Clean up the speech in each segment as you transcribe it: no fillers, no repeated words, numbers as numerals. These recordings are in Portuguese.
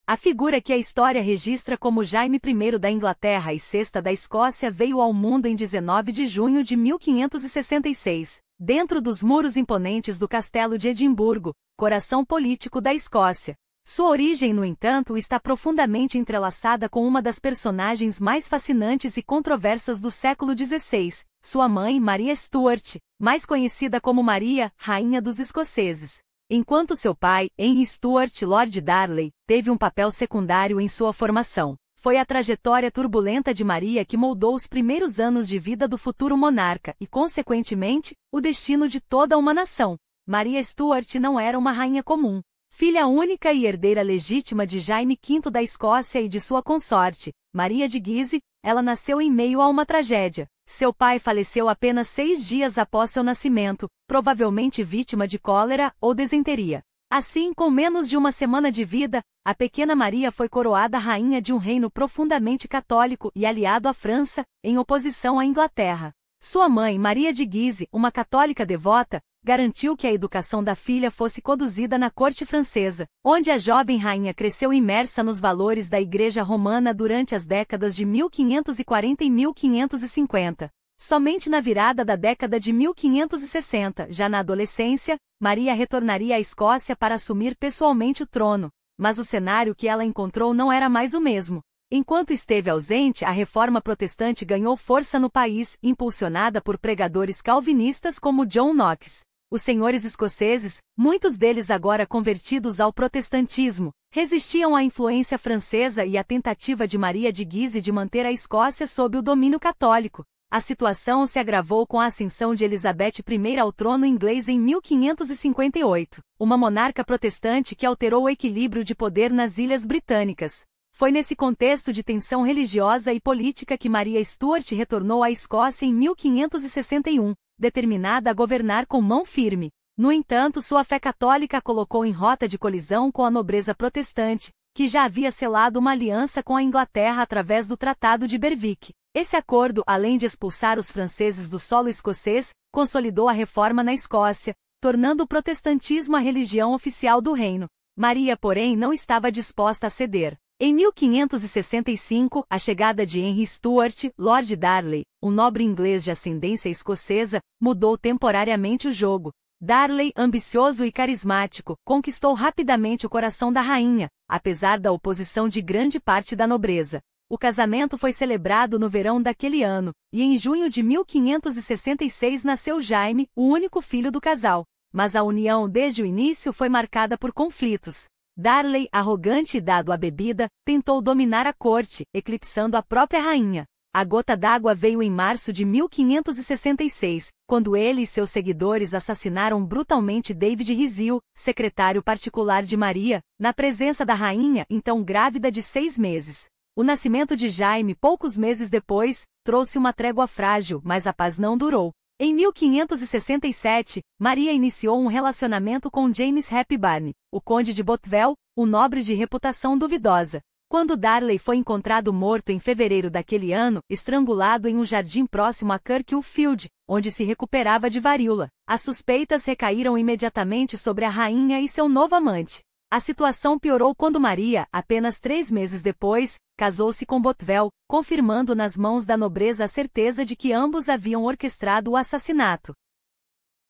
A figura que a história registra como Jaime I da Inglaterra e VI da Escócia veio ao mundo em 19 de junho de 1566, dentro dos muros imponentes do Castelo de Edimburgo, coração político da Escócia. Sua origem, no entanto, está profundamente entrelaçada com uma das personagens mais fascinantes e controversas do século XVI, sua mãe Maria Stuart, mais conhecida como Maria, Rainha dos Escoceses. Enquanto seu pai, Henry Stuart Lord Darley, teve um papel secundário em sua formação, foi a trajetória turbulenta de Maria que moldou os primeiros anos de vida do futuro monarca e, consequentemente, o destino de toda uma nação. Maria Stuart não era uma rainha comum. Filha única e herdeira legítima de Jaime V da Escócia e de sua consorte, Maria de Guise, ela nasceu em meio a uma tragédia. Seu pai faleceu apenas 6 dias após seu nascimento, provavelmente vítima de cólera ou desenteria. Assim, com menos de uma semana de vida, a pequena Maria foi coroada rainha de um reino profundamente católico e aliado à França, em oposição à Inglaterra. Sua mãe, Maria de Guise, uma católica devota, garantiu que a educação da filha fosse conduzida na corte francesa, onde a jovem rainha cresceu imersa nos valores da Igreja Romana durante as décadas de 1540 e 1550. Somente na virada da década de 1560, já na adolescência, Maria retornaria à Escócia para assumir pessoalmente o trono, mas o cenário que ela encontrou não era mais o mesmo. Enquanto esteve ausente, a reforma protestante ganhou força no país, impulsionada por pregadores calvinistas como John Knox. Os senhores escoceses, muitos deles agora convertidos ao protestantismo, resistiam à influência francesa e à tentativa de Maria de Guise de manter a Escócia sob o domínio católico. A situação se agravou com a ascensão de Elizabeth I ao trono inglês em 1558, uma monarca protestante que alterou o equilíbrio de poder nas Ilhas Britânicas. Foi nesse contexto de tensão religiosa e política que Maria Stuart retornou à Escócia em 1561, determinada a governar com mão firme. No entanto, sua fé católica a colocou em rota de colisão com a nobreza protestante, que já havia selado uma aliança com a Inglaterra através do Tratado de Berwick. Esse acordo, além de expulsar os franceses do solo escocês, consolidou a reforma na Escócia, tornando o protestantismo a religião oficial do reino. Maria, porém, não estava disposta a ceder. Em 1565, a chegada de Henry Stuart, Lord Darley, um nobre inglês de ascendência escocesa, mudou temporariamente o jogo. Darley, ambicioso e carismático, conquistou rapidamente o coração da rainha, apesar da oposição de grande parte da nobreza. O casamento foi celebrado no verão daquele ano, e em junho de 1566 nasceu Jaime, o único filho do casal. Mas a união desde o início foi marcada por conflitos. Darley, arrogante e dado à bebida, tentou dominar a corte, eclipsando a própria rainha. A gota d'água veio em março de 1566, quando ele e seus seguidores assassinaram brutalmente David Rizzio, secretário particular de Maria, na presença da rainha, então grávida de 6 meses. O nascimento de Jaime poucos meses depois, trouxe uma trégua frágil, mas a paz não durou. Em 1567, Maria iniciou um relacionamento com James Hepburn, o conde de Bothwell, um nobre de reputação duvidosa. Quando Darley foi encontrado morto em fevereiro daquele ano, estrangulado em um jardim próximo a Kirkfield, onde se recuperava de varíola, as suspeitas recaíram imediatamente sobre a rainha e seu novo amante. A situação piorou quando Maria, apenas 3 meses depois, casou-se com Bothwell, confirmando nas mãos da nobreza a certeza de que ambos haviam orquestrado o assassinato.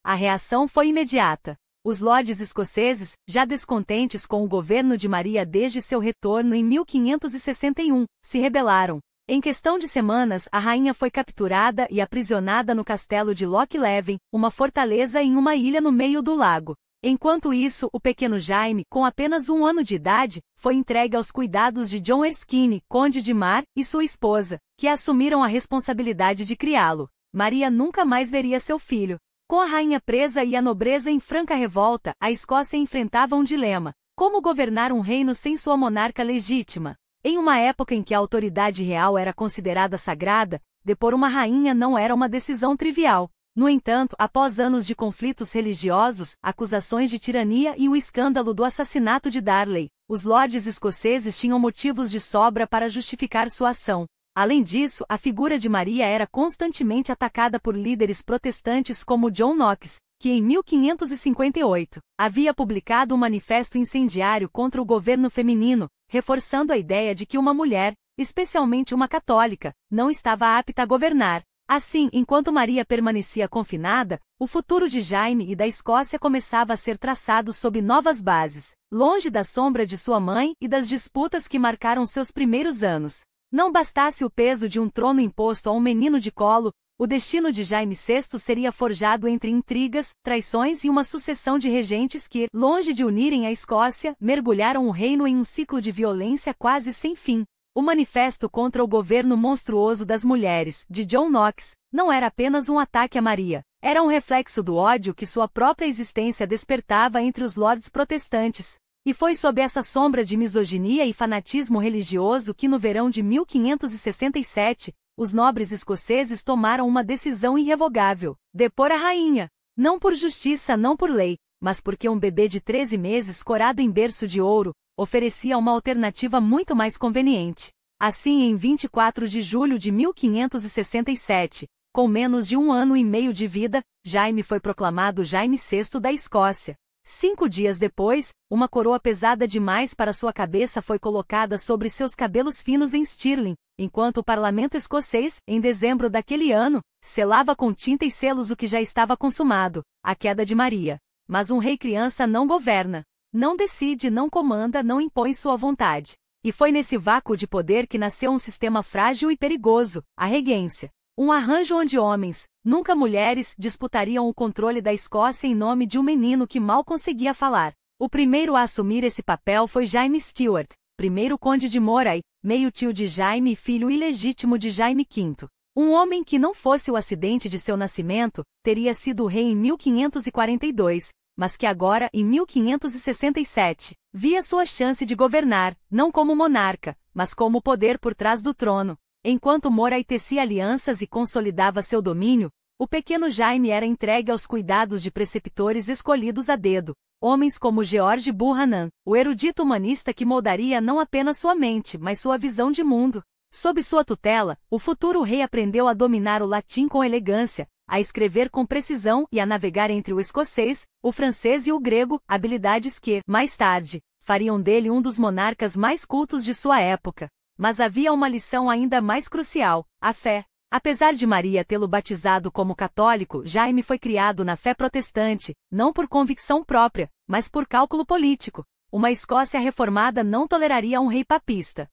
A reação foi imediata. Os lordes escoceses, já descontentes com o governo de Maria desde seu retorno em 1561, se rebelaram. Em questão de semanas, a rainha foi capturada e aprisionada no castelo de Loch Leven, uma fortaleza em uma ilha no meio do lago. Enquanto isso, o pequeno Jaime, com apenas 1 ano de idade, foi entregue aos cuidados de John Erskine, conde de Mar, e sua esposa, que assumiram a responsabilidade de criá-lo. Maria nunca mais veria seu filho. Com a rainha presa e a nobreza em franca revolta, a Escócia enfrentava um dilema: como governar um reino sem sua monarca legítima? Em uma época em que a autoridade real era considerada sagrada, depor uma rainha não era uma decisão trivial. No entanto, após anos de conflitos religiosos, acusações de tirania e o escândalo do assassinato de Darley, os lordes escoceses tinham motivos de sobra para justificar sua ação. Além disso, a figura de Maria era constantemente atacada por líderes protestantes como John Knox, que em 1558, havia publicado um manifesto incendiário contra o governo feminino, reforçando a ideia de que uma mulher, especialmente uma católica, não estava apta a governar. Assim, enquanto Maria permanecia confinada, o futuro de Jaime e da Escócia começava a ser traçado sob novas bases, longe da sombra de sua mãe e das disputas que marcaram seus primeiros anos. Não bastasse o peso de um trono imposto a um menino de colo, o destino de Jaime VI seria forjado entre intrigas, traições e uma sucessão de regentes que, longe de unirem a Escócia, mergulharam o reino em um ciclo de violência quase sem fim. O Manifesto contra o Governo Monstruoso das Mulheres, de John Knox, não era apenas um ataque a Maria. Era um reflexo do ódio que sua própria existência despertava entre os lords protestantes. E foi sob essa sombra de misoginia e fanatismo religioso que no verão de 1567, os nobres escoceses tomaram uma decisão irrevogável: depor a rainha. Não por justiça, não por lei, mas porque um bebê de 13 meses corado em berço de ouro oferecia uma alternativa muito mais conveniente. Assim, em 24 de julho de 1567, com menos de 1 ano e meio de vida, Jaime foi proclamado Jaime VI da Escócia. 5 dias depois, uma coroa pesada demais para sua cabeça foi colocada sobre seus cabelos finos em Stirling, enquanto o parlamento escocês, em dezembro daquele ano, selava com tinta e selos o que já estava consumado: a queda de Maria. Mas um rei criança não governa. Não decide, não comanda, não impõe sua vontade. E foi nesse vácuo de poder que nasceu um sistema frágil e perigoso: a regência. Um arranjo onde homens, nunca mulheres, disputariam o controle da Escócia em nome de um menino que mal conseguia falar. O primeiro a assumir esse papel foi Jaime Stewart, primeiro conde de Moray, meio-tio de Jaime e filho ilegítimo de Jaime V. Um homem que não fosse o acidente de seu nascimento, teria sido rei em 1542, mas que agora, em 1567, via sua chance de governar, não como monarca, mas como poder por trás do trono. Enquanto Moray tecia alianças e consolidava seu domínio, o pequeno Jaime era entregue aos cuidados de preceptores escolhidos a dedo, homens como George Buchanan, o erudito humanista que moldaria não apenas sua mente, mas sua visão de mundo. Sob sua tutela, o futuro rei aprendeu a dominar o latim com elegância, a escrever com precisão e a navegar entre o escocês, o francês e o grego, habilidades que, mais tarde, fariam dele um dos monarcas mais cultos de sua época. Mas havia uma lição ainda mais crucial: a fé. Apesar de Maria tê-lo batizado como católico, Jaime foi criado na fé protestante, não por convicção própria, mas por cálculo político. Uma Escócia reformada não toleraria um rei papista.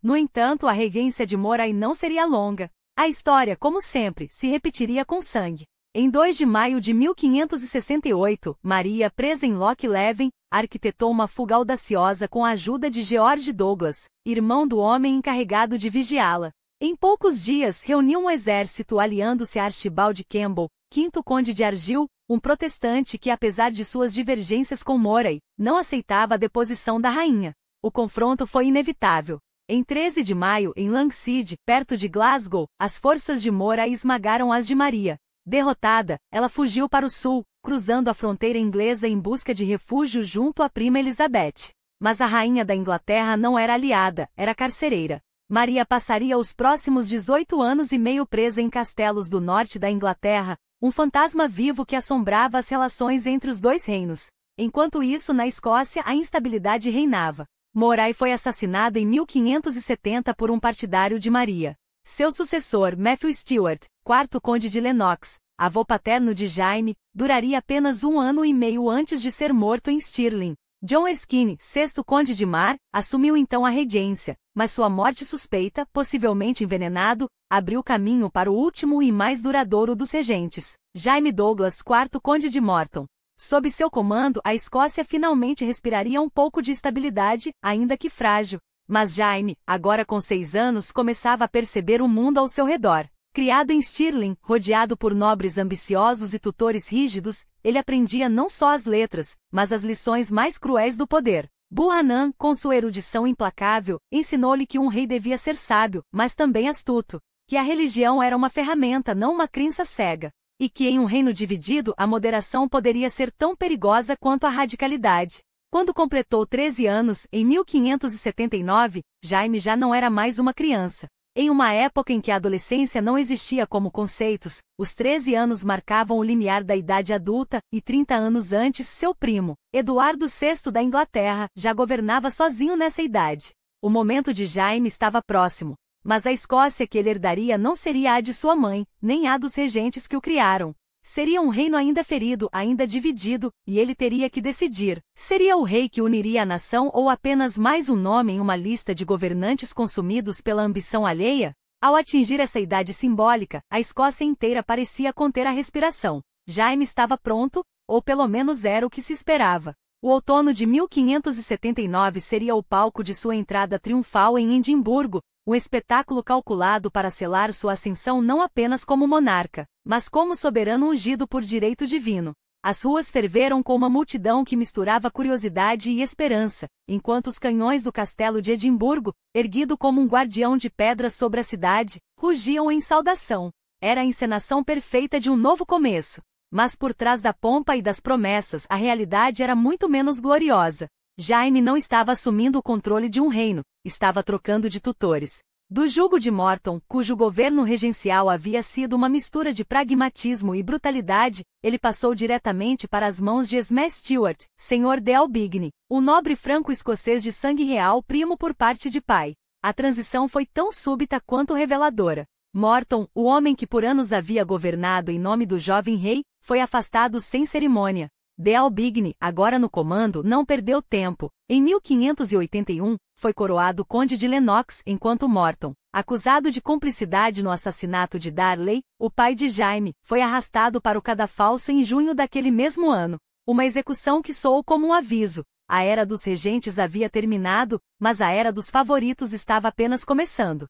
No entanto, a regência de Moray não seria longa. A história, como sempre, se repetiria com sangue. Em 2 de maio de 1568, Maria, presa em Loch Leven, arquitetou uma fuga audaciosa com a ajuda de George Douglas, irmão do homem encarregado de vigiá-la. Em poucos dias reuniu um exército aliando-se a Archibald Campbell, quinto conde de Argyll, um protestante que, apesar de suas divergências com Moray, não aceitava a deposição da rainha. O confronto foi inevitável. Em 13 de maio, em Langside, perto de Glasgow, as forças de Moray esmagaram as de Maria. Derrotada, ela fugiu para o sul, cruzando a fronteira inglesa em busca de refúgio junto à prima Elizabeth. Mas a rainha da Inglaterra não era aliada, era carcereira. Maria passaria os próximos 18 anos e meio presa em castelos do norte da Inglaterra, um fantasma vivo que assombrava as relações entre os dois reinos. Enquanto isso, na Escócia, a instabilidade reinava. Moray foi assassinado em 1570 por um partidário de Maria. Seu sucessor, Matthew Stewart, quarto conde de Lennox, avô paterno de Jaime, duraria apenas 1 ano e meio antes de ser morto em Stirling. John Erskine, sexto conde de Mar, assumiu então a regência, mas sua morte suspeita, possivelmente envenenado, abriu caminho para o último e mais duradouro dos regentes, Jaime Douglas, quarto conde de Morton. Sob seu comando, a Escócia finalmente respiraria um pouco de estabilidade, ainda que frágil. Mas Jaime, agora com 6 anos, começava a perceber o mundo ao seu redor. Criado em Stirling, rodeado por nobres ambiciosos e tutores rígidos, ele aprendia não só as letras, mas as lições mais cruéis do poder. Buchanan, com sua erudição implacável, ensinou-lhe que um rei devia ser sábio, mas também astuto. Que a religião era uma ferramenta, não uma crença cega. E que em um reino dividido, a moderação poderia ser tão perigosa quanto a radicalidade. Quando completou 13 anos, em 1579, Jaime já não era mais uma criança. Em uma época em que a adolescência não existia como conceitos, os 13 anos marcavam o limiar da idade adulta, e 30 anos antes, seu primo, Eduardo VI da Inglaterra, já governava sozinho nessa idade. O momento de Jaime estava próximo, mas a Escócia que ele herdaria não seria a de sua mãe, nem a dos regentes que o criaram. Seria um reino ainda ferido, ainda dividido, e ele teria que decidir. Seria o rei que uniria a nação ou apenas mais um nome em uma lista de governantes consumidos pela ambição alheia? Ao atingir essa idade simbólica, a Escócia inteira parecia conter a respiração. Jaime estava pronto, ou pelo menos era o que se esperava. O outono de 1579 seria o palco de sua entrada triunfal em Edimburgo, um espetáculo calculado para selar sua ascensão não apenas como monarca, mas como soberano ungido por direito divino. As ruas ferveram com uma multidão que misturava curiosidade e esperança, enquanto os canhões do castelo de Edimburgo, erguido como um guardião de pedras sobre a cidade, rugiam em saudação. Era a encenação perfeita de um novo começo. Mas por trás da pompa e das promessas, a realidade era muito menos gloriosa. Jaime não estava assumindo o controle de um reino, estava trocando de tutores. Do jugo de Morton, cujo governo regencial havia sido uma mistura de pragmatismo e brutalidade, ele passou diretamente para as mãos de Esme Stuart, senhor de Aubigny, um nobre franco-escocês de sangue real primo por parte de pai. A transição foi tão súbita quanto reveladora. Morton, o homem que por anos havia governado em nome do jovem rei, foi afastado sem cerimônia. De Aubigny, agora no comando, não perdeu tempo. Em 1581, foi coroado conde de Lennox, enquanto Morton, acusado de cumplicidade no assassinato de Darley, o pai de Jaime, foi arrastado para o cadafalso em junho daquele mesmo ano. Uma execução que soou como um aviso. A era dos regentes havia terminado, mas a era dos favoritos estava apenas começando.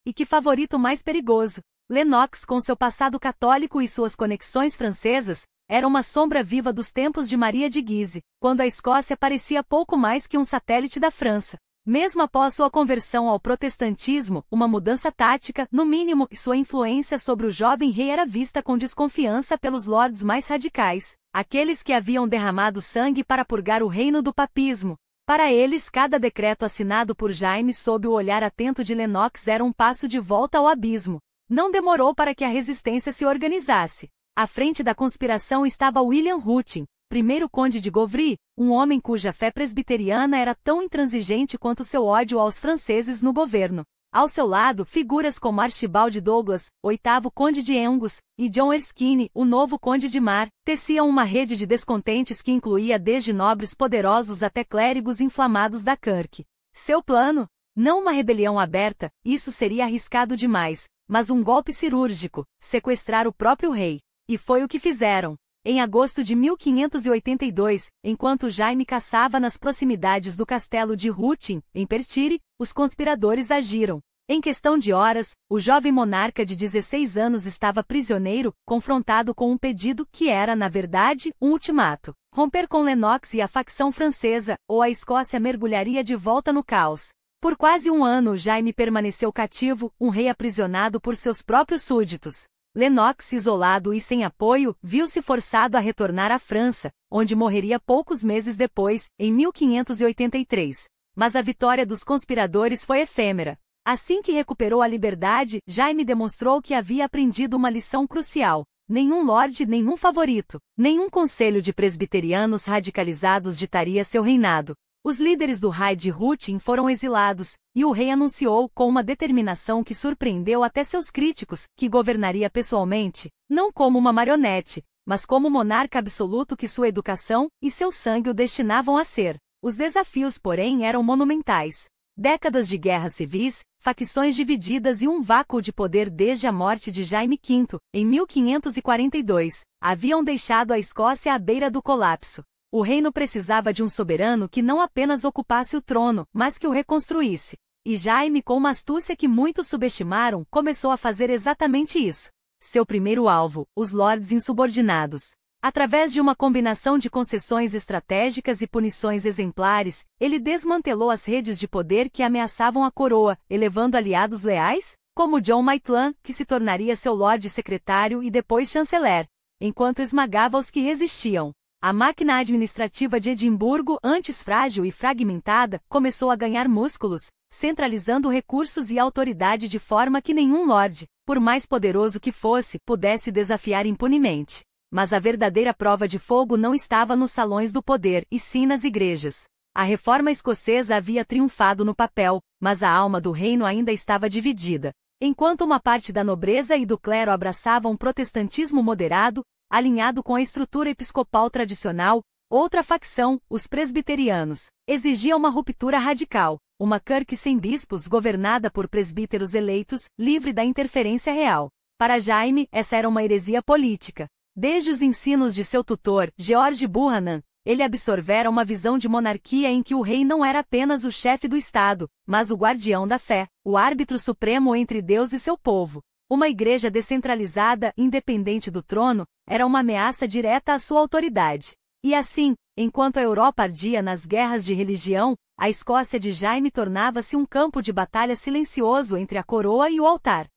E que favorito mais perigoso! Lennox, com seu passado católico e suas conexões francesas, era uma sombra viva dos tempos de Maria de Guise, quando a Escócia parecia pouco mais que um satélite da França. Mesmo após sua conversão ao protestantismo, uma mudança tática, no mínimo, e sua influência sobre o jovem rei era vista com desconfiança pelos lords mais radicais, aqueles que haviam derramado sangue para purgar o reino do papismo. Para eles, cada decreto assinado por Jaime sob o olhar atento de Lennox era um passo de volta ao abismo. Não demorou para que a resistência se organizasse. À frente da conspiração estava William Ruthyn, primeiro conde de Govry, um homem cuja fé presbiteriana era tão intransigente quanto seu ódio aos franceses no governo. Ao seu lado, figuras como Archibald Douglas, oitavo conde de Angus, e John Erskine, o novo conde de Mar, teciam uma rede de descontentes que incluía desde nobres poderosos até clérigos inflamados da Kirk. Seu plano? Não uma rebelião aberta, isso seria arriscado demais, mas um golpe cirúrgico, sequestrar o próprio rei. E foi o que fizeram. Em agosto de 1582, enquanto Jaime caçava nas proximidades do castelo de Ruthyn, em Pertire, os conspiradores agiram. Em questão de horas, o jovem monarca de 16 anos estava prisioneiro, confrontado com um pedido que era, na verdade, um ultimato. Romper com Lennox e a facção francesa, ou a Escócia mergulharia de volta no caos. Por quase um ano, Jaime permaneceu cativo, um rei aprisionado por seus próprios súditos. Lennox, isolado e sem apoio, viu-se forçado a retornar à França, onde morreria poucos meses depois, em 1583. Mas a vitória dos conspiradores foi efêmera. Assim que recuperou a liberdade, Jaime demonstrou que havia aprendido uma lição crucial. Nenhum lorde, nenhum favorito, nenhum conselho de presbiterianos radicalizados ditaria seu reinado. Os líderes do raid de Ruthyn foram exilados, e o rei anunciou com uma determinação que surpreendeu até seus críticos, que governaria pessoalmente, não como uma marionete, mas como o monarca absoluto que sua educação e seu sangue o destinavam a ser. Os desafios, porém, eram monumentais. Décadas de guerras civis, facções divididas e um vácuo de poder desde a morte de Jaime V, em 1542, haviam deixado a Escócia à beira do colapso. O reino precisava de um soberano que não apenas ocupasse o trono, mas que o reconstruísse. E Jaime, com uma astúcia que muitos subestimaram, começou a fazer exatamente isso. Seu primeiro alvo, os lordes insubordinados. Através de uma combinação de concessões estratégicas e punições exemplares, ele desmantelou as redes de poder que ameaçavam a coroa, elevando aliados leais, como John Maitland, que se tornaria seu lorde secretário e depois chanceler, enquanto esmagava os que resistiam. A máquina administrativa de Edimburgo, antes frágil e fragmentada, começou a ganhar músculos, centralizando recursos e autoridade de forma que nenhum lorde, por mais poderoso que fosse, pudesse desafiar impunemente. Mas a verdadeira prova de fogo não estava nos salões do poder, e sim nas igrejas. A reforma escocesa havia triunfado no papel, mas a alma do reino ainda estava dividida. Enquanto uma parte da nobreza e do clero abraçava um protestantismo moderado, alinhado com a estrutura episcopal tradicional, outra facção, os presbiterianos, exigia uma ruptura radical, uma Kirk sem bispos governada por presbíteros eleitos, livre da interferência real. Para Jaime, essa era uma heresia política. Desde os ensinos de seu tutor, George Buchanan, ele absorvera uma visão de monarquia em que o rei não era apenas o chefe do Estado, mas o guardião da fé, o árbitro supremo entre Deus e seu povo. Uma igreja descentralizada, independente do trono, era uma ameaça direta à sua autoridade. E assim, enquanto a Europa ardia nas guerras de religião, a Escócia de Jaime tornava-se um campo de batalha silencioso entre a coroa e o altar.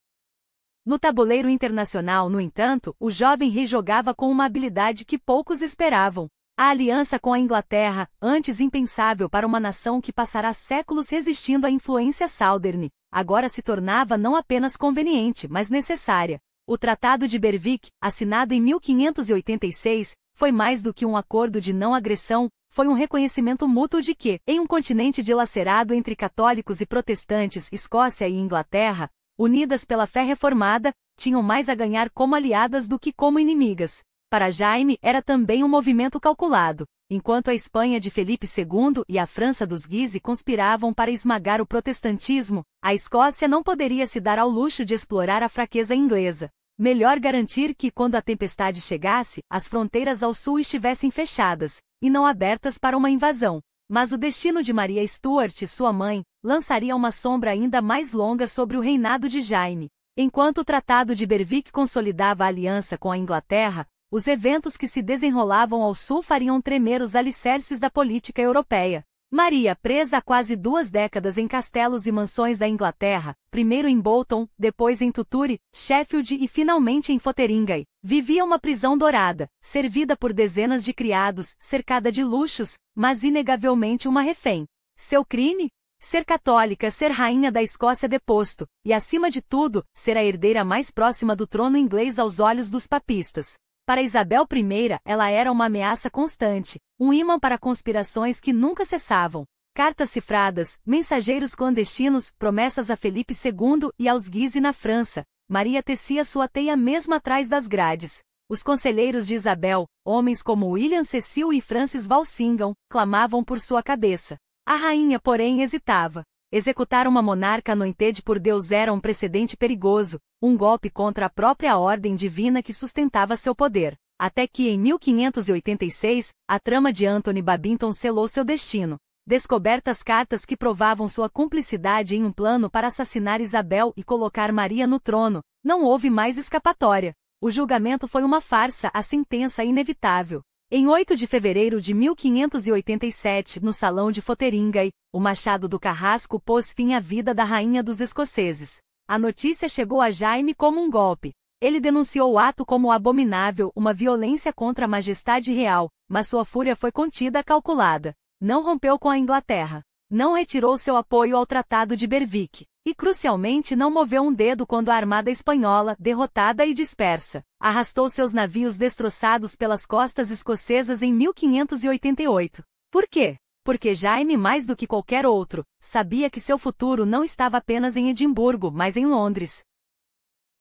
No tabuleiro internacional, no entanto, o jovem rei jogava com uma habilidade que poucos esperavam. A aliança com a Inglaterra, antes impensável para uma nação que passará séculos resistindo à influência Southern, agora se tornava não apenas conveniente, mas necessária. O Tratado de Berwick, assinado em 1586, foi mais do que um acordo de não agressão, foi um reconhecimento mútuo de que, em um continente dilacerado entre católicos e protestantes, Escócia e Inglaterra, unidas pela fé reformada, tinham mais a ganhar como aliadas do que como inimigas. Para Jaime, era também um movimento calculado. Enquanto a Espanha de Felipe II e a França dos Guise conspiravam para esmagar o protestantismo, a Escócia não poderia se dar ao luxo de explorar a fraqueza inglesa. Melhor garantir que, quando a tempestade chegasse, as fronteiras ao sul estivessem fechadas, e não abertas para uma invasão. Mas o destino de Maria Stuart, sua mãe, lançaria uma sombra ainda mais longa sobre o reinado de Jaime. Enquanto o Tratado de Berwick consolidava a aliança com a Inglaterra, os eventos que se desenrolavam ao sul fariam tremer os alicerces da política europeia. Maria, presa há quase 2 décadas em castelos e mansões da Inglaterra, primeiro em Bolton, depois em Tuturi, Sheffield e finalmente em Fotheringhay, vivia uma prisão dourada, servida por dezenas de criados, cercada de luxos, mas inegavelmente uma refém. Seu crime? Ser católica, ser rainha da Escócia deposto, e acima de tudo, ser a herdeira mais próxima do trono inglês aos olhos dos papistas. Para Isabel I, ela era uma ameaça constante, um imã para conspirações que nunca cessavam. Cartas cifradas, mensageiros clandestinos, promessas a Felipe II e aos Guise na França. Maria tecia sua teia mesmo atrás das grades. Os conselheiros de Isabel, homens como William Cecil e Francis Walsingham, clamavam por sua cabeça. A rainha, porém, hesitava. Executar uma monarca anointed por Deus era um precedente perigoso, um golpe contra a própria ordem divina que sustentava seu poder. Até que, em 1586, a trama de Anthony Babington selou seu destino. Descobertas cartas que provavam sua cumplicidade em um plano para assassinar Isabel e colocar Maria no trono, não houve mais escapatória. O julgamento foi uma farsa, a sentença inevitável. Em 8 de fevereiro de 1587, no Salão de Fotheringhay, o machado do carrasco pôs fim à vida da rainha dos escoceses. A notícia chegou a Jaime como um golpe. Ele denunciou o ato como abominável, uma violência contra a majestade real, mas sua fúria foi contida, calculada. Não rompeu com a Inglaterra. Não retirou seu apoio ao Tratado de Berwick. E, crucialmente, não moveu um dedo quando a armada espanhola, derrotada e dispersa, arrastou seus navios destroçados pelas costas escocesas em 1588. Por quê? Porque Jaime, mais do que qualquer outro, sabia que seu futuro não estava apenas em Edimburgo, mas em Londres.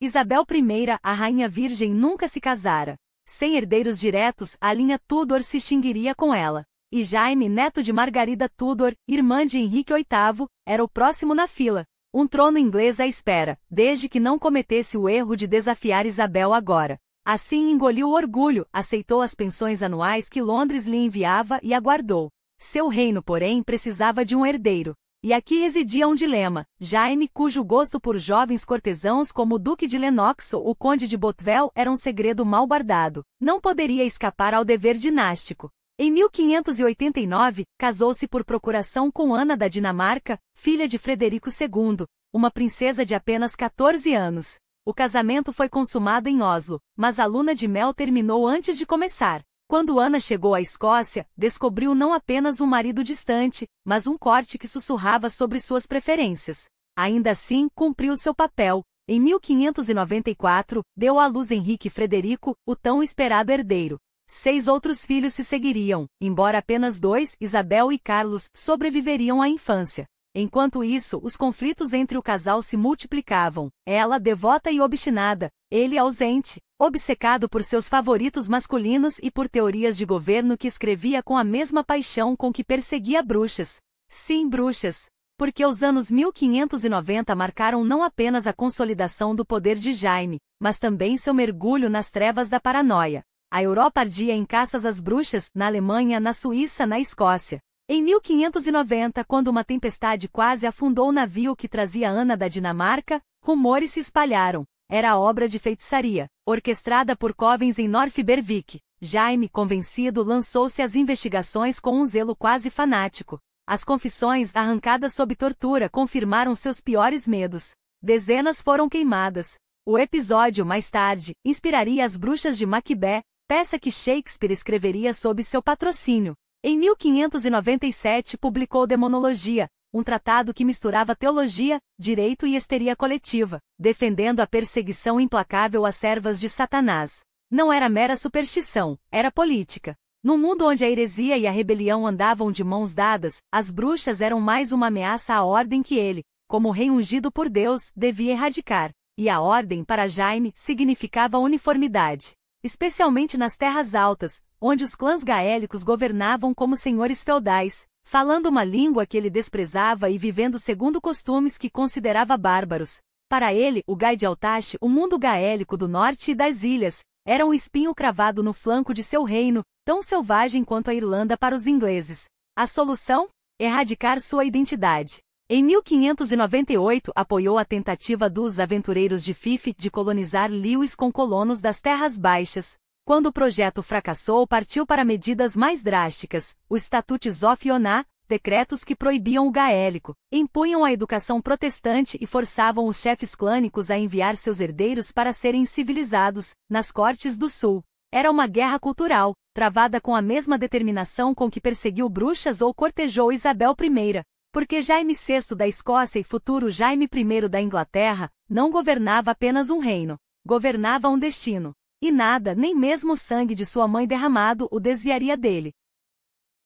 Isabel I, a rainha virgem, nunca se casara. Sem herdeiros diretos, a linha Tudor se extinguiria com ela. E Jaime, neto de Margarida Tudor, irmã de Henrique VIII, era o próximo na fila. Um trono inglês à espera, desde que não cometesse o erro de desafiar Isabel agora. Assim engoliu o orgulho, aceitou as pensões anuais que Londres lhe enviava e aguardou. Seu reino, porém, precisava de um herdeiro. E aqui residia um dilema. Jaime, cujo gosto por jovens cortesãos como o Duque de Lennox ou o Conde de Bothwell era um segredo mal guardado, não poderia escapar ao dever dinástico. Em 1589, casou-se por procuração com Ana da Dinamarca, filha de Frederico II, uma princesa de apenas 14 anos. O casamento foi consumado em Oslo, mas a lua de mel terminou antes de começar. Quando Ana chegou à Escócia, descobriu não apenas um marido distante, mas um corte que sussurrava sobre suas preferências. Ainda assim, cumpriu seu papel. Em 1594, deu à luz Henrique Frederico, o tão esperado herdeiro. 6 outros filhos se seguiriam, embora apenas 2, Isabel e Carlos, sobreviveriam à infância. Enquanto isso, os conflitos entre o casal se multiplicavam, ela devota e obstinada, ele ausente, obcecado por seus favoritos masculinos e por teorias de governo que escrevia com a mesma paixão com que perseguia bruxas. Sim, bruxas. Porque os anos 1590 marcaram não apenas a consolidação do poder de Jaime, mas também seu mergulho nas trevas da paranoia. A Europa ardia em caças às bruxas, na Alemanha, na Suíça, na Escócia. Em 1590, quando uma tempestade quase afundou o navio que trazia Ana da Dinamarca, rumores se espalharam. Era obra de feitiçaria, orquestrada por covens em North Berwick. Jaime, convencido, lançou-se às investigações com um zelo quase fanático. As confissões, arrancadas sob tortura, confirmaram seus piores medos. Dezenas foram queimadas. O episódio, mais tarde, inspiraria As Bruxas de Macbeth, peça que Shakespeare escreveria sob seu patrocínio. Em 1597 publicou Demonologia, um tratado que misturava teologia, direito e histeria coletiva, defendendo a perseguição implacável às servas de Satanás. Não era mera superstição, era política. Num mundo onde a heresia e a rebelião andavam de mãos dadas, as bruxas eram mais uma ameaça à ordem que ele, como rei ungido por Deus, devia erradicar. E a ordem, para Jaime, significava uniformidade. Especialmente nas terras altas, onde os clãs gaélicos governavam como senhores feudais, falando uma língua que ele desprezava e vivendo segundo costumes que considerava bárbaros. Para ele, o Gai de Altache, o mundo gaélico do norte e das ilhas, era um espinho cravado no flanco de seu reino, tão selvagem quanto a Irlanda para os ingleses. A solução? Erradicar sua identidade. Em 1598 apoiou a tentativa dos aventureiros de Fife de colonizar Lewis com colonos das Terras Baixas. Quando o projeto fracassou, partiu para medidas mais drásticas, os Statutes of Iona, decretos que proibiam o gaélico, impunham a educação protestante e forçavam os chefes clânicos a enviar seus herdeiros para serem civilizados, nas cortes do sul. Era uma guerra cultural, travada com a mesma determinação com que perseguiu bruxas ou cortejou Isabel I. Porque Jaime VI da Escócia e futuro Jaime I da Inglaterra, não governava apenas um reino, governava um destino. E nada, nem mesmo o sangue de sua mãe derramado, o desviaria dele.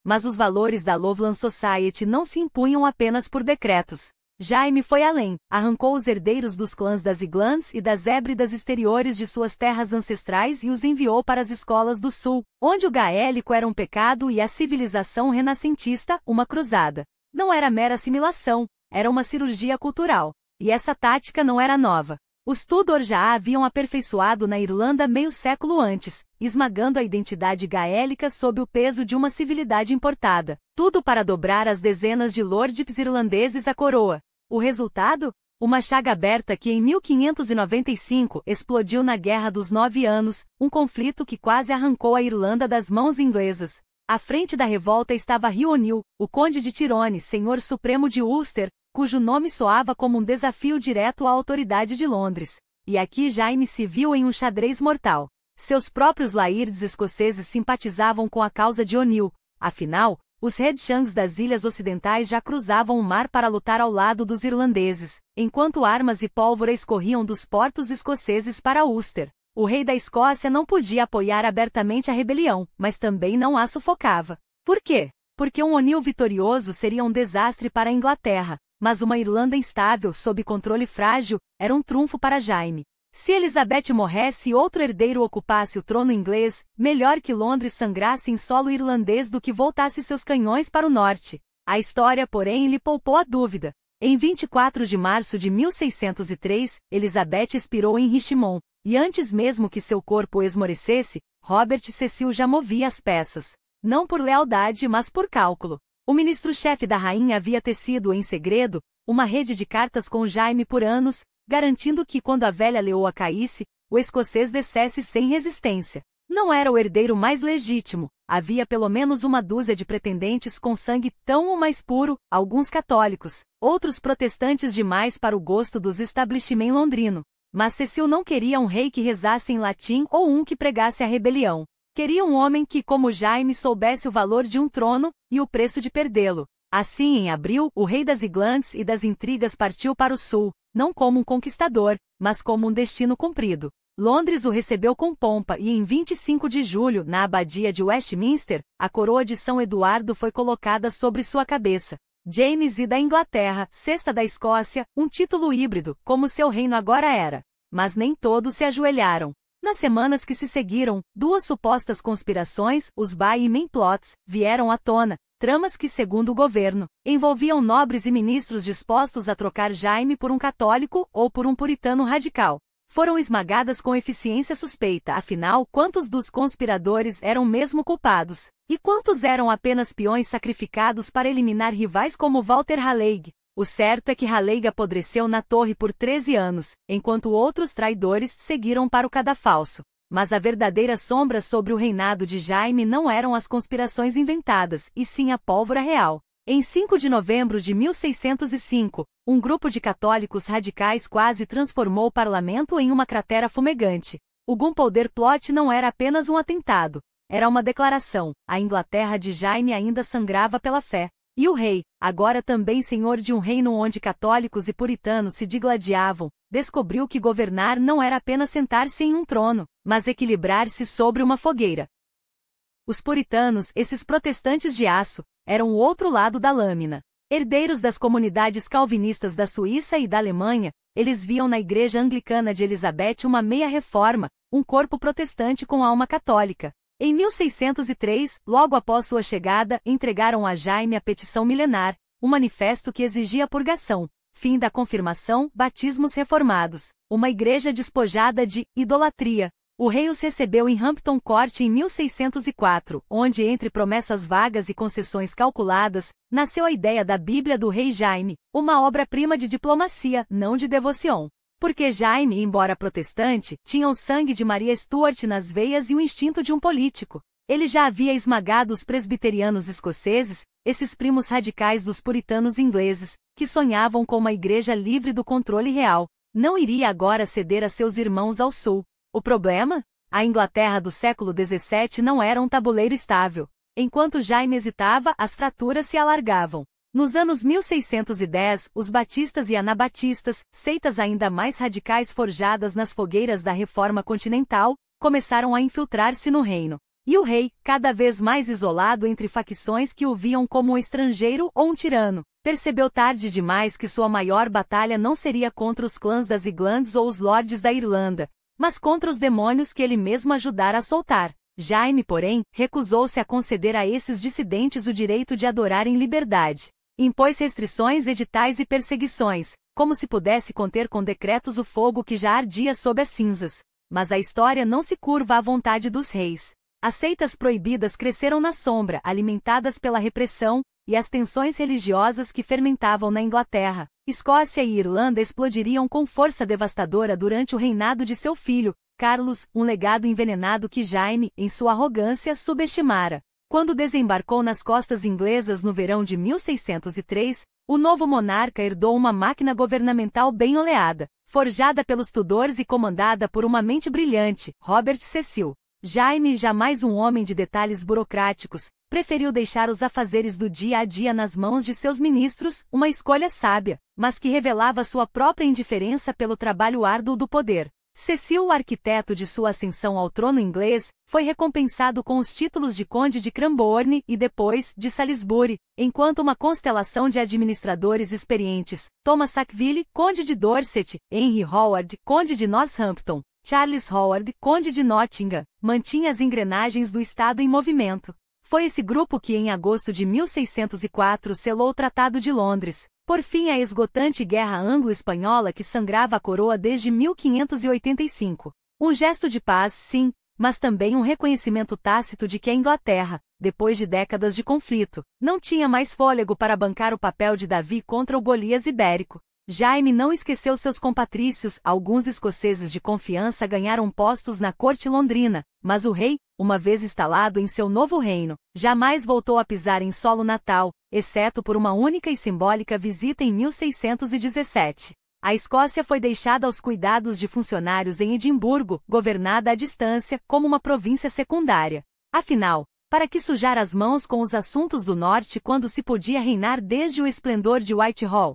Mas os valores da Loveland Society não se impunham apenas por decretos. Jaime foi além, arrancou os herdeiros dos clãs das Iglands e das Hébridas exteriores de suas terras ancestrais e os enviou para as escolas do sul, onde o gaélico era um pecado e a civilização renascentista, uma cruzada. Não era mera assimilação, era uma cirurgia cultural. E essa tática não era nova. Os Tudor já a haviam aperfeiçoado na Irlanda meio século antes, esmagando a identidade gaélica sob o peso de uma civilidade importada. Tudo para dobrar as dezenas de lords irlandeses à coroa. O resultado? Uma chaga aberta que em 1595 explodiu na Guerra dos 9 Anos, um conflito que quase arrancou a Irlanda das mãos inglesas. À frente da revolta estava Hugh O'Neill, o conde de Tyrone, senhor supremo de Ulster, cujo nome soava como um desafio direto à autoridade de Londres. E aqui Jaime se viu em um xadrez mortal. Seus próprios lairds escoceses simpatizavam com a causa de O'Neill. Afinal, os Redshanks das Ilhas Ocidentais já cruzavam o mar para lutar ao lado dos irlandeses, enquanto armas e pólvora escorriam dos portos escoceses para Ulster. O rei da Escócia não podia apoiar abertamente a rebelião, mas também não a sufocava. Por quê? Porque um O'Neill vitorioso seria um desastre para a Inglaterra, mas uma Irlanda instável, sob controle frágil, era um trunfo para Jaime. Se Elizabeth morresse e outro herdeiro ocupasse o trono inglês, melhor que Londres sangrasse em solo irlandês do que voltasse seus canhões para o norte. A história, porém, lhe poupou a dúvida. Em 24 de março de 1603, Elizabeth expirou em Richmond, e antes mesmo que seu corpo esmorecesse, Robert Cecil já movia as peças. Não por lealdade, mas por cálculo. O ministro-chefe da rainha havia tecido, em segredo, uma rede de cartas com Jaime por anos, garantindo que, quando a velha leoa caísse, o escocês descesse sem resistência. Não era o herdeiro mais legítimo, havia pelo menos uma dúzia de pretendentes com sangue tão ou mais puro, alguns católicos, outros protestantes demais para o gosto dos establishment londrino. Mas Cecil não queria um rei que rezasse em latim ou um que pregasse a rebelião. Queria um homem que, como Jaime, soubesse o valor de um trono e o preço de perdê-lo. Assim, em abril, o rei das Iglantes e das intrigas partiu para o sul, não como um conquistador, mas como um destino cumprido. Londres o recebeu com pompa e em 25 de julho, na abadia de Westminster, a coroa de São Eduardo foi colocada sobre sua cabeça. James I da Inglaterra, sexta da Escócia, um título híbrido, como seu reino agora era. Mas nem todos se ajoelharam. Nas semanas que se seguiram, duas supostas conspirações, os Bayhmen Plots, vieram à tona, tramas que, segundo o governo, envolviam nobres e ministros dispostos a trocar Jaime por um católico ou por um puritano radical. Foram esmagadas com eficiência suspeita, afinal, quantos dos conspiradores eram mesmo culpados? E quantos eram apenas peões sacrificados para eliminar rivais como Walter Raleigh? O certo é que Raleigh apodreceu na torre por 13 anos, enquanto outros traidores seguiram para o cadafalso. Mas a verdadeira sombra sobre o reinado de Jaime não eram as conspirações inventadas, e sim a pólvora real. Em 5 de novembro de 1605, um grupo de católicos radicais quase transformou o parlamento em uma cratera fumegante. O Gunpowder Plot não era apenas um atentado, era uma declaração. A Inglaterra de Jaime ainda sangrava pela fé. E o rei, agora também senhor de um reino onde católicos e puritanos se digladiavam, descobriu que governar não era apenas sentar-se em um trono, mas equilibrar-se sobre uma fogueira. Os puritanos, esses protestantes de aço, eram o outro lado da lâmina. Herdeiros das comunidades calvinistas da Suíça e da Alemanha, eles viam na Igreja Anglicana de Elizabeth uma meia-reforma, um corpo protestante com alma católica. Em 1603, logo após sua chegada, entregaram a Jaime a petição milenar, um manifesto que exigia purgação, fim da confirmação, batismos reformados, uma igreja despojada de idolatria. O rei os recebeu em Hampton Court em 1604, onde, entre promessas vagas e concessões calculadas, nasceu a ideia da Bíblia do Rei Jaime, uma obra-prima de diplomacia, não de devoção. Porque Jaime, embora protestante, tinha o sangue de Maria Stuart nas veias e o instinto de um político. Ele já havia esmagado os presbiterianos escoceses, esses primos radicais dos puritanos ingleses, que sonhavam com uma igreja livre do controle real. Não iria agora ceder a seus irmãos ao sul. O problema? A Inglaterra do século XVII não era um tabuleiro estável. Enquanto Jaime hesitava, as fraturas se alargavam. Nos anos 1610, os batistas e anabatistas, seitas ainda mais radicais forjadas nas fogueiras da Reforma Continental, começaram a infiltrar-se no reino. E o rei, cada vez mais isolado entre facções que o viam como um estrangeiro ou um tirano, percebeu tarde demais que sua maior batalha não seria contra os clãs das Iglandes ou os lordes da Irlanda, mas contra os demônios que ele mesmo ajudara a soltar. Jaime, porém, recusou-se a conceder a esses dissidentes o direito de adorar em liberdade. Impôs restrições, editais e perseguições, como se pudesse conter com decretos o fogo que já ardia sob as cinzas. Mas a história não se curva à vontade dos reis. As seitas proibidas cresceram na sombra, alimentadas pela repressão, e as tensões religiosas que fermentavam na Inglaterra, Escócia e Irlanda explodiriam com força devastadora durante o reinado de seu filho, Carlos, um legado envenenado que Jaime, em sua arrogância, subestimara. Quando desembarcou nas costas inglesas no verão de 1603, o novo monarca herdou uma máquina governamental bem oleada, forjada pelos Tudors e comandada por uma mente brilhante, Robert Cecil. Jaime, jamais um homem de detalhes burocráticos, preferiu deixar os afazeres do dia a dia nas mãos de seus ministros, uma escolha sábia, mas que revelava sua própria indiferença pelo trabalho árduo do poder. Cecil, o arquiteto de sua ascensão ao trono inglês, foi recompensado com os títulos de Conde de Cranbourne e depois, de Salisbury, enquanto uma constelação de administradores experientes, Thomas Sackville, Conde de Dorset, Henry Howard, Conde de Northampton, Charles Howard, Conde de Nottingham, mantinha as engrenagens do Estado em movimento. Foi esse grupo que, em agosto de 1604, selou o Tratado de Londres, por fim à esgotante guerra anglo-espanhola que sangrava a coroa desde 1585. Um gesto de paz, sim, mas também um reconhecimento tácito de que a Inglaterra, depois de décadas de conflito, não tinha mais fôlego para bancar o papel de Davi contra o Golias ibérico. Jaime não esqueceu seus compatrícios, alguns escoceses de confiança ganharam postos na corte londrina, mas o rei, uma vez instalado em seu novo reino, jamais voltou a pisar em solo natal, exceto por uma única e simbólica visita em 1617. A Escócia foi deixada aos cuidados de funcionários em Edimburgo, governada à distância, como uma província secundária. Afinal, para que sujar as mãos com os assuntos do norte quando se podia reinar desde o esplendor de Whitehall?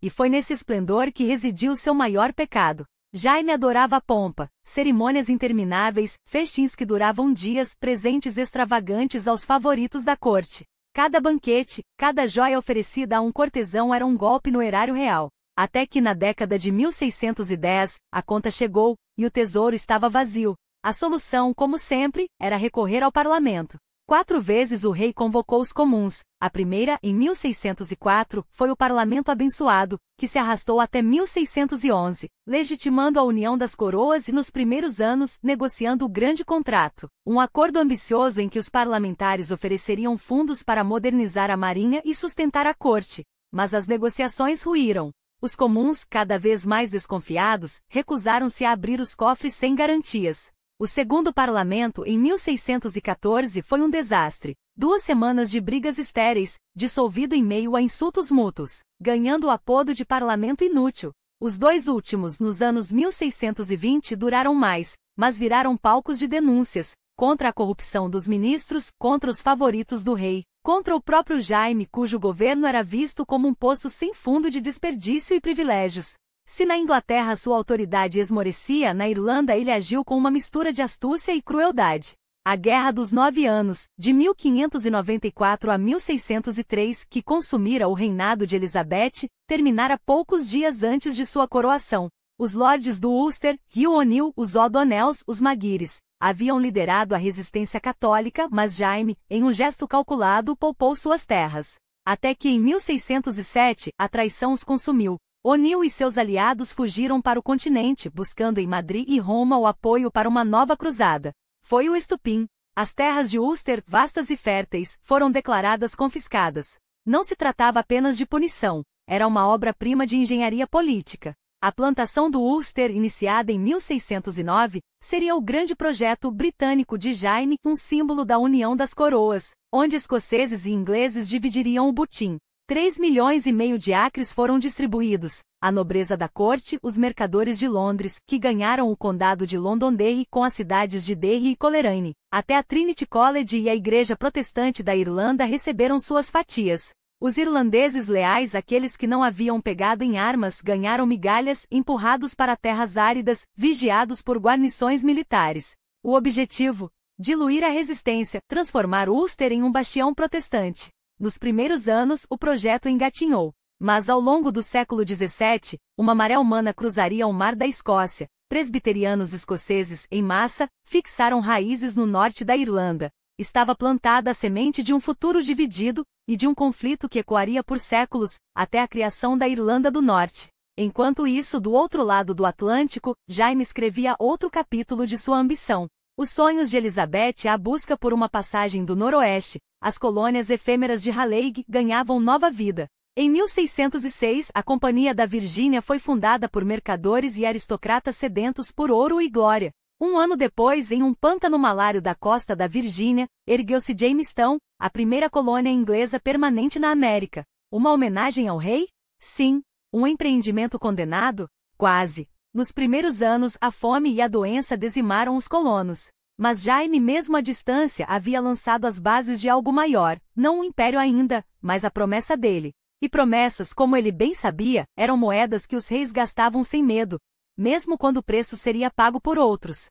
E foi nesse esplendor que residiu seu maior pecado. Jaime adorava a pompa, cerimônias intermináveis, festins que duravam dias, presentes extravagantes aos favoritos da corte. Cada banquete, cada joia oferecida a um cortesão era um golpe no erário real. Até que na década de 1610, a conta chegou, e o tesouro estava vazio. A solução, como sempre, era recorrer ao parlamento. 4 vezes o rei convocou os comuns. A primeira, em 1604, foi o parlamento abençoado, que se arrastou até 1611, legitimando a união das coroas e nos primeiros anos, negociando o grande contrato. Um acordo ambicioso em que os parlamentares ofereceriam fundos para modernizar a marinha e sustentar a corte. Mas as negociações ruíram. Os comuns, cada vez mais desconfiados, recusaram-se a abrir os cofres sem garantias. O segundo parlamento, em 1614, foi um desastre. 2 semanas de brigas estéreis, dissolvido em meio a insultos mútuos, ganhando o apodo de parlamento inútil. Os 2 últimos, nos anos 1620, duraram mais, mas viraram palcos de denúncias, contra a corrupção dos ministros, contra os favoritos do rei, contra o próprio Jaime, cujo governo era visto como um poço sem fundo de desperdício e privilégios. Se na Inglaterra sua autoridade esmorecia, na Irlanda ele agiu com uma mistura de astúcia e crueldade. A Guerra dos 9 Anos, de 1594 a 1603, que consumira o reinado de Elizabeth, terminara poucos dias antes de sua coroação. Os lordes do Ulster, Hugh O'Neill, os O'Donnells, os Maguires, haviam liderado a resistência católica, mas Jaime, em um gesto calculado, poupou suas terras. Até que em 1607, a traição os consumiu. O'Neill e seus aliados fugiram para o continente, buscando em Madrid e Roma o apoio para uma nova cruzada. Foi o estupim. As terras de Ulster, vastas e férteis, foram declaradas confiscadas. Não se tratava apenas de punição, era uma obra-prima de engenharia política. A plantação do Ulster, iniciada em 1609, seria o grande projeto britânico de Jaime, um símbolo da união das coroas, onde escoceses e ingleses dividiriam o butim. 3,5 milhões de acres foram distribuídos. A nobreza da corte, os mercadores de Londres, que ganharam o condado de Londonderry com as cidades de Derry e Coleraine. Até a Trinity College e a Igreja Protestante da Irlanda receberam suas fatias. Os irlandeses leais, aqueles que não haviam pegado em armas, ganharam migalhas, empurrados para terras áridas, vigiados por guarnições militares. O objetivo? Diluir a resistência, transformar Ulster em um bastião protestante. Nos primeiros anos, o projeto engatinhou. Mas ao longo do século XVII, uma maré humana cruzaria o mar da Escócia. Presbiterianos escoceses, em massa, fixaram raízes no norte da Irlanda. Estava plantada a semente de um futuro dividido, e de um conflito que ecoaria por séculos, até a criação da Irlanda do Norte. Enquanto isso, do outro lado do Atlântico, Jaime escrevia outro capítulo de sua ambição. Os sonhos de Elizabeth à busca por uma passagem do noroeste, as colônias efêmeras de Raleigh ganhavam nova vida. Em 1606, a Companhia da Virgínia foi fundada por mercadores e aristocratas sedentos por ouro e glória. Um ano depois, em um pântano malário da costa da Virgínia, ergueu-se Jamestown, a primeira colônia inglesa permanente na América. Uma homenagem ao rei? Sim. Um empreendimento condenado? Quase. Nos primeiros anos, a fome e a doença dizimaram os colonos. Mas Jaime, mesmo à distância, havia lançado as bases de algo maior, não um império ainda, mas a promessa dele. E promessas, como ele bem sabia, eram moedas que os reis gastavam sem medo, mesmo quando o preço seria pago por outros.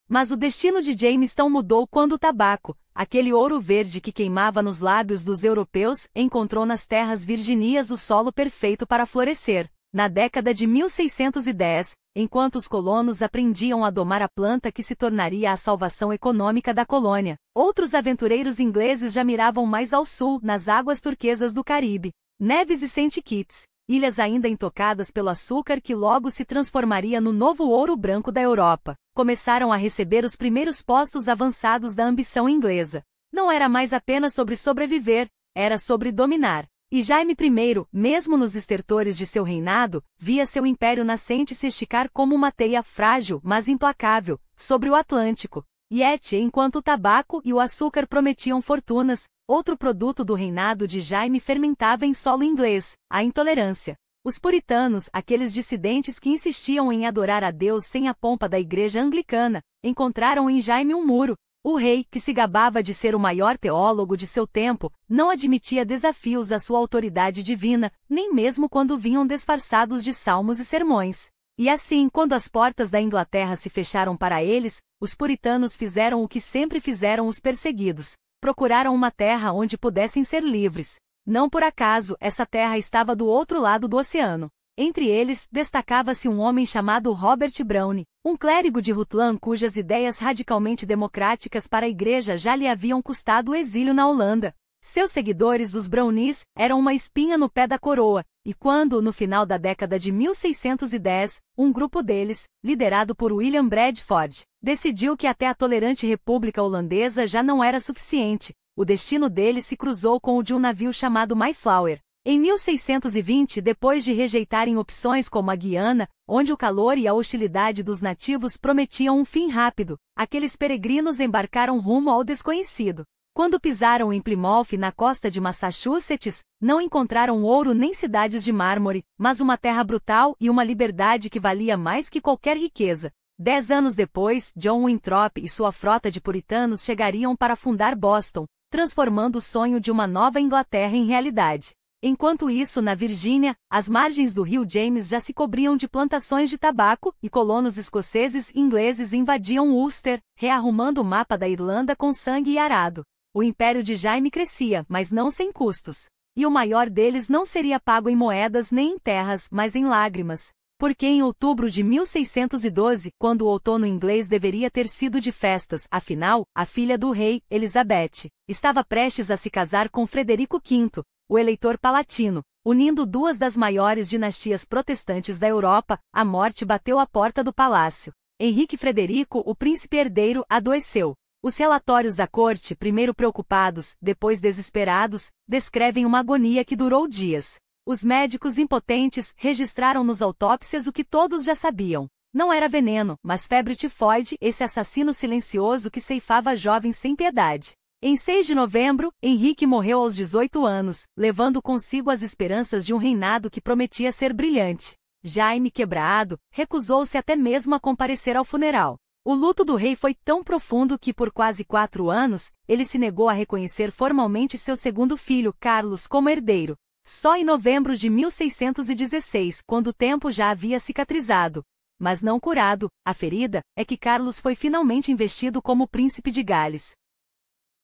Mas o destino de Jamestown mudou quando o tabaco, aquele ouro verde que queimava nos lábios dos europeus, encontrou nas terras virginias o solo perfeito para florescer. Na década de 1610, enquanto os colonos aprendiam a domar a planta que se tornaria a salvação econômica da colônia, outros aventureiros ingleses já miravam mais ao sul, nas águas turquesas do Caribe. Nevis e St. Kitts, ilhas ainda intocadas pelo açúcar que logo se transformaria no novo ouro branco da Europa, começaram a receber os primeiros postos avançados da ambição inglesa. Não era mais apenas sobre sobreviver, era sobre dominar. E Jaime I, mesmo nos estertores de seu reinado, via seu império nascente se esticar como uma teia frágil, mas implacável, sobre o Atlântico. Yet, enquanto o tabaco e o açúcar prometiam fortunas, outro produto do reinado de Jaime fermentava em solo inglês, a intolerância. Os puritanos, aqueles dissidentes que insistiam em adorar a Deus sem a pompa da igreja anglicana, encontraram em Jaime um muro. O rei, que se gabava de ser o maior teólogo de seu tempo, não admitia desafios à sua autoridade divina, nem mesmo quando vinham disfarçados de salmos e sermões. E assim, quando as portas da Inglaterra se fecharam para eles, os puritanos fizeram o que sempre fizeram os perseguidos: procuraram uma terra onde pudessem ser livres. Não por acaso, essa terra estava do outro lado do oceano. Entre eles, destacava-se um homem chamado Robert Browne, um clérigo de Rutland cujas ideias radicalmente democráticas para a igreja já lhe haviam custado o exílio na Holanda. Seus seguidores, os Brownies, eram uma espinha no pé da coroa, e quando, no final da década de 1610, um grupo deles, liderado por William Bradford, decidiu que até a tolerante República Holandesa já não era suficiente, o destino deles se cruzou com o de um navio chamado Mayflower. Em 1620, depois de rejeitarem opções como a Guiana, onde o calor e a hostilidade dos nativos prometiam um fim rápido, aqueles peregrinos embarcaram rumo ao desconhecido. Quando pisaram em Plymouth, na costa de Massachusetts, não encontraram ouro nem cidades de mármore, mas uma terra brutal e uma liberdade que valia mais que qualquer riqueza. 10 anos depois, John Winthrop e sua frota de puritanos chegariam para fundar Boston, transformando o sonho de uma nova Inglaterra em realidade. Enquanto isso, na Virgínia, as margens do rio James já se cobriam de plantações de tabaco, e colonos escoceses e ingleses invadiam Ulster, rearrumando o mapa da Irlanda com sangue e arado. O império de Jaime crescia, mas não sem custos. E o maior deles não seria pago em moedas nem em terras, mas em lágrimas. Porque em outubro de 1612, quando o outono inglês deveria ter sido de festas, afinal, a filha do rei, Elizabeth, estava prestes a se casar com Frederico V, o eleitor palatino, unindo duas das maiores dinastias protestantes da Europa, a morte bateu à porta do palácio. Henrique Frederico, o príncipe herdeiro, adoeceu. Os relatórios da corte, primeiro preocupados, depois desesperados, descrevem uma agonia que durou dias. Os médicos impotentes registraram nos autópsias o que todos já sabiam. Não era veneno, mas febre tifoide, esse assassino silencioso que ceifava jovens sem piedade. Em 6 de novembro, Henrique morreu aos 18 anos, levando consigo as esperanças de um reinado que prometia ser brilhante. Jaime, quebrado, recusou-se até mesmo a comparecer ao funeral. O luto do rei foi tão profundo que por quase 4 anos, ele se negou a reconhecer formalmente seu segundo filho, Carlos, como herdeiro. Só em novembro de 1616, quando o tempo já havia cicatrizado, mas não curado, a ferida, é que Carlos foi finalmente investido como príncipe de Gales.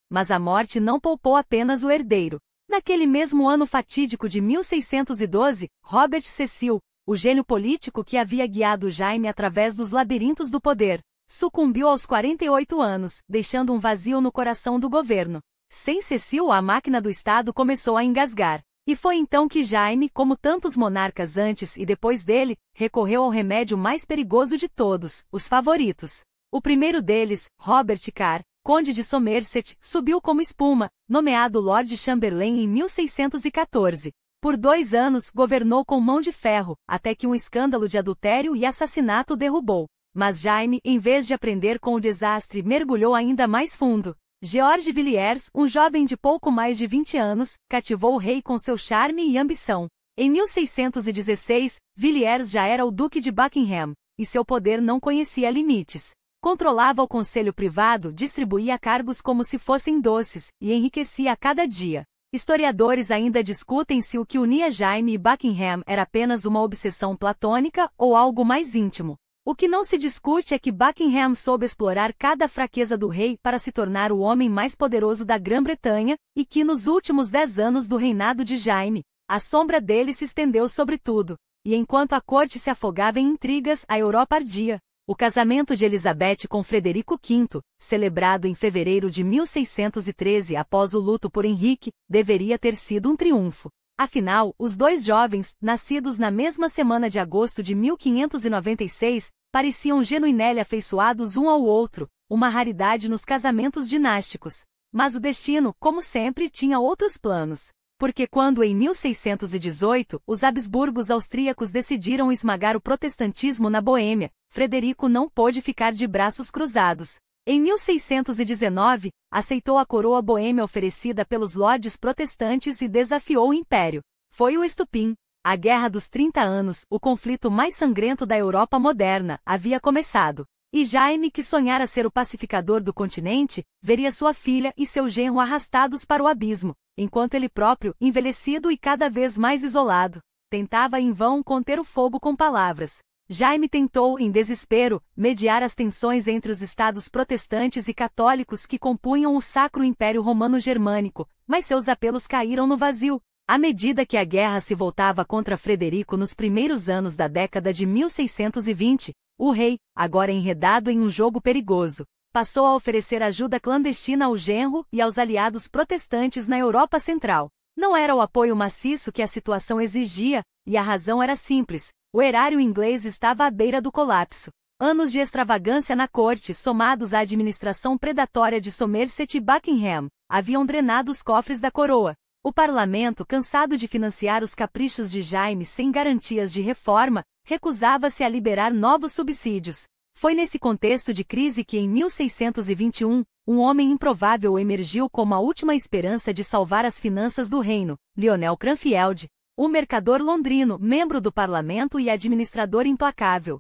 Mas a morte não poupou apenas o herdeiro. Naquele mesmo ano fatídico de 1612, Robert Cecil, o gênio político que havia guiado Jaime através dos labirintos do poder, sucumbiu aos 48 anos, deixando um vazio no coração do governo. Sem Cecil, a máquina do Estado começou a engasgar. E foi então que Jaime, como tantos monarcas antes e depois dele, recorreu ao remédio mais perigoso de todos, os favoritos. O primeiro deles, Robert Carr, conde de Somerset, subiu como espuma, nomeado Lord Chamberlain em 1614. Por 2 anos, governou com mão de ferro, até que um escândalo de adultério e assassinato o derrubou. Mas Jaime, em vez de aprender com o desastre, mergulhou ainda mais fundo. George Villiers, um jovem de pouco mais de 20 anos, cativou o rei com seu charme e ambição. Em 1616, Villiers já era o Duque de Buckingham, e seu poder não conhecia limites. Controlava o conselho privado, distribuía cargos como se fossem doces, e enriquecia a cada dia. Historiadores ainda discutem se o que unia Jaime e Buckingham era apenas uma obsessão platônica ou algo mais íntimo. O que não se discute é que Buckingham soube explorar cada fraqueza do rei para se tornar o homem mais poderoso da Grã-Bretanha, e que nos últimos 10 anos do reinado de Jaime, a sombra dele se estendeu sobre tudo. E enquanto a corte se afogava em intrigas, a Europa ardia. O casamento de Elizabeth com Frederico V, celebrado em fevereiro de 1613 após o luto por Henrique, deveria ter sido um triunfo. Afinal, os dois jovens, nascidos na mesma semana de agosto de 1596, pareciam genuinamente afeiçoados um ao outro, uma raridade nos casamentos dinásticos. Mas o destino, como sempre, tinha outros planos. Porque quando em 1618, os Habsburgos austríacos decidiram esmagar o protestantismo na Boêmia, Frederico não pôde ficar de braços cruzados. Em 1619, aceitou a coroa boêmia oferecida pelos lordes protestantes e desafiou o império. Foi o estupim. A Guerra dos 30 Anos, o conflito mais sangrento da Europa moderna, havia começado. E Jaime, que sonhara ser o pacificador do continente, veria sua filha e seu genro arrastados para o abismo, enquanto ele próprio, envelhecido e cada vez mais isolado, tentava em vão conter o fogo com palavras. Jaime tentou, em desespero, mediar as tensões entre os estados protestantes e católicos que compunham o Sacro Império Romano-Germânico, mas seus apelos caíram no vazio. À medida que a guerra se voltava contra Frederico nos primeiros anos da década de 1620, o rei, agora enredado em um jogo perigoso, passou a oferecer ajuda clandestina ao genro e aos aliados protestantes na Europa Central. Não era o apoio maciço que a situação exigia, e a razão era simples: o erário inglês estava à beira do colapso. Anos de extravagância na corte, somados à administração predatória de Somerset e Buckingham, haviam drenado os cofres da coroa. O parlamento, cansado de financiar os caprichos de Jaime sem garantias de reforma, recusava-se a liberar novos subsídios. Foi nesse contexto de crise que em 1621, um homem improvável emergiu como a última esperança de salvar as finanças do reino: Lionel Cranfield, o mercador londrino, membro do parlamento e administrador implacável.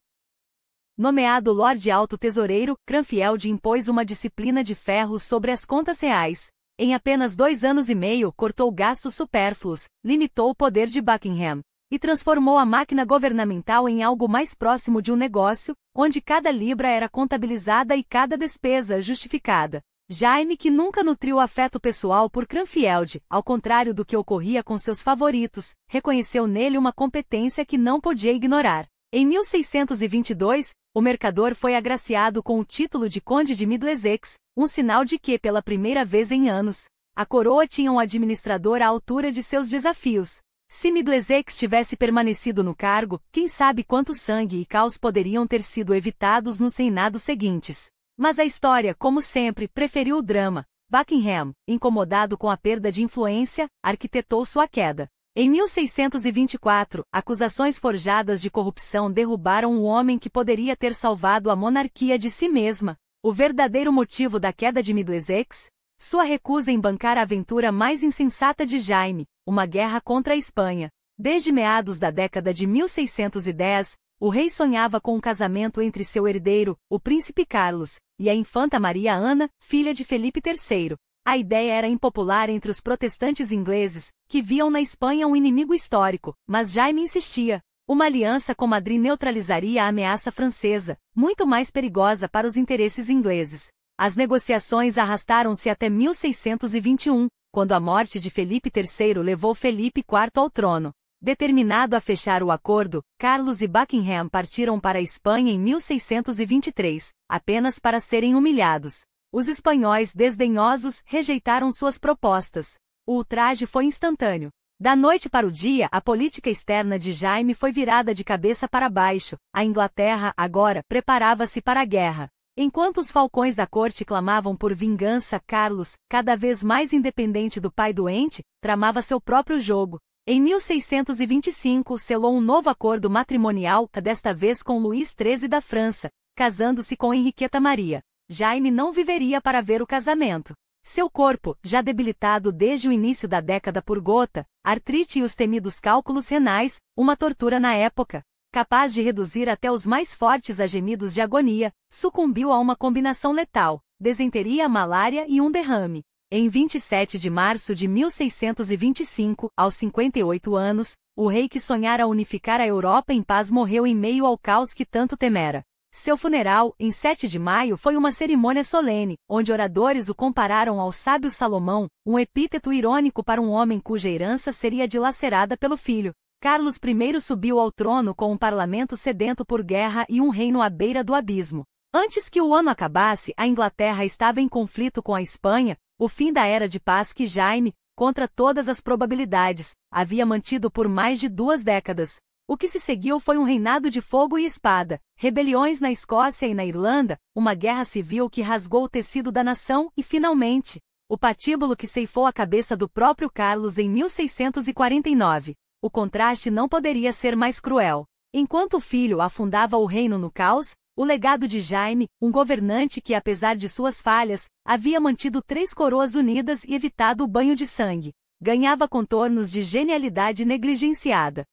Nomeado Lorde Alto Tesoureiro, Cranfield impôs uma disciplina de ferro sobre as contas reais. Em apenas 2 anos e meio, cortou gastos supérfluos, limitou o poder de Buckingham, e transformou a máquina governamental em algo mais próximo de um negócio, onde cada libra era contabilizada e cada despesa justificada. Jaime, que nunca nutriu afeto pessoal por Cranfield, ao contrário do que ocorria com seus favoritos, reconheceu nele uma competência que não podia ignorar. Em 1622, o mercador foi agraciado com o título de Conde de Middlesex, um sinal de que, pela primeira vez em anos, a coroa tinha um administrador à altura de seus desafios. Se Middlesex tivesse permanecido no cargo, quem sabe quanto sangue e caos poderiam ter sido evitados nos reinados seguintes. Mas a história, como sempre, preferiu o drama. Buckingham, incomodado com a perda de influência, arquitetou sua queda. Em 1624, acusações forjadas de corrupção derrubaram o homem que poderia ter salvado a monarquia de si mesma. O verdadeiro motivo da queda de Middlesex? Sua recusa em bancar a aventura mais insensata de Jaime, uma guerra contra a Espanha. Desde meados da década de 1610, o rei sonhava com um casamento entre seu herdeiro, o príncipe Carlos, e a infanta Maria Ana, filha de Felipe III. A ideia era impopular entre os protestantes ingleses, que viam na Espanha um inimigo histórico, mas Jaime insistia. Uma aliança com Madrid neutralizaria a ameaça francesa, muito mais perigosa para os interesses ingleses. As negociações arrastaram-se até 1621, quando a morte de Felipe III levou Felipe IV ao trono. Determinado a fechar o acordo, Carlos e Buckingham partiram para a Espanha em 1623, apenas para serem humilhados. Os espanhóis, desdenhosos, rejeitaram suas propostas. O ultraje foi instantâneo. Da noite para o dia, a política externa de Jaime foi virada de cabeça para baixo. A Inglaterra, agora, preparava-se para a guerra. Enquanto os falcões da corte clamavam por vingança, Carlos, cada vez mais independente do pai doente, tramava seu próprio jogo. Em 1625, selou um novo acordo matrimonial, desta vez com Luís XIII da França, casando-se com Henriqueta Maria. Jaime não viveria para ver o casamento. Seu corpo, já debilitado desde o início da década por gota, artrite e os temidos cálculos renais, uma tortura na época, capaz de reduzir até os mais fortes a gemidos de agonia, sucumbiu a uma combinação letal: desenteria, malária e um derrame. Em 27 de março de 1625, aos 58 anos, o rei que sonhara unificar a Europa em paz morreu em meio ao caos que tanto temera. Seu funeral, em 7 de maio, foi uma cerimônia solene, onde oradores o compararam ao sábio Salomão, um epíteto irônico para um homem cuja herança seria dilacerada pelo filho. Carlos I subiu ao trono com um parlamento sedento por guerra e um reino à beira do abismo. Antes que o ano acabasse, a Inglaterra estava em conflito com a Espanha, o fim da era de paz que Jaime, contra todas as probabilidades, havia mantido por mais de 2 décadas. O que se seguiu foi um reinado de fogo e espada, rebeliões na Escócia e na Irlanda, uma guerra civil que rasgou o tecido da nação e, finalmente, o patíbulo que ceifou a cabeça do próprio Carlos em 1649. O contraste não poderia ser mais cruel. Enquanto o filho afundava o reino no caos, o legado de Jaime, um governante que, apesar de suas falhas, havia mantido 3 coroas unidas e evitado o banho de sangue, ganhava contornos de genialidade negligenciada.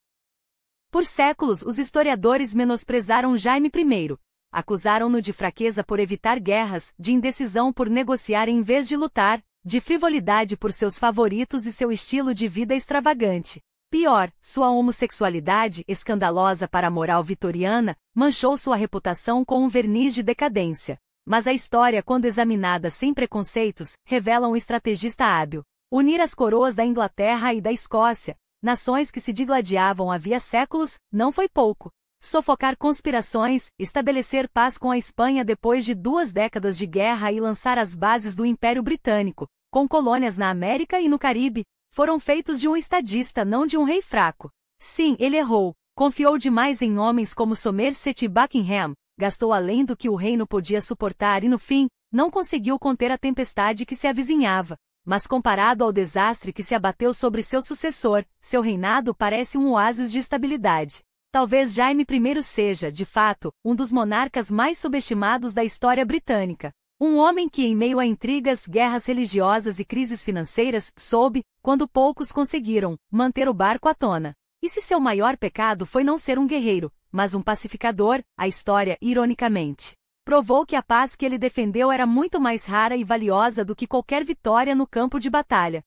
Por séculos, os historiadores menosprezaram Jaime I. Acusaram-no de fraqueza por evitar guerras, de indecisão por negociar em vez de lutar, de frivolidade por seus favoritos e seu estilo de vida extravagante. Pior, sua homossexualidade, escandalosa para a moral vitoriana, manchou sua reputação com um verniz de decadência. Mas a história, quando examinada sem preconceitos, revela um estrategista hábil. Unir as coroas da Inglaterra e da Escócia, nações que se digladiavam havia séculos, não foi pouco. Sufocar conspirações, estabelecer paz com a Espanha depois de 2 décadas de guerra e lançar as bases do Império Britânico, com colônias na América e no Caribe, foram feitos de um estadista, não de um rei fraco. Sim, ele errou. Confiou demais em homens como Somerset e Buckingham, gastou além do que o reino podia suportar e no fim, não conseguiu conter a tempestade que se avizinhava. Mas comparado ao desastre que se abateu sobre seu sucessor, seu reinado parece um oásis de estabilidade. Talvez Jaime I seja, de fato, um dos monarcas mais subestimados da história britânica. Um homem que, em meio a intrigas, guerras religiosas e crises financeiras, soube, quando poucos conseguiram, manter o barco à tona. E se seu maior pecado foi não ser um guerreiro, mas um pacificador, a história, ironicamente, provou que a paz que ele defendeu era muito mais rara e valiosa do que qualquer vitória no campo de batalha.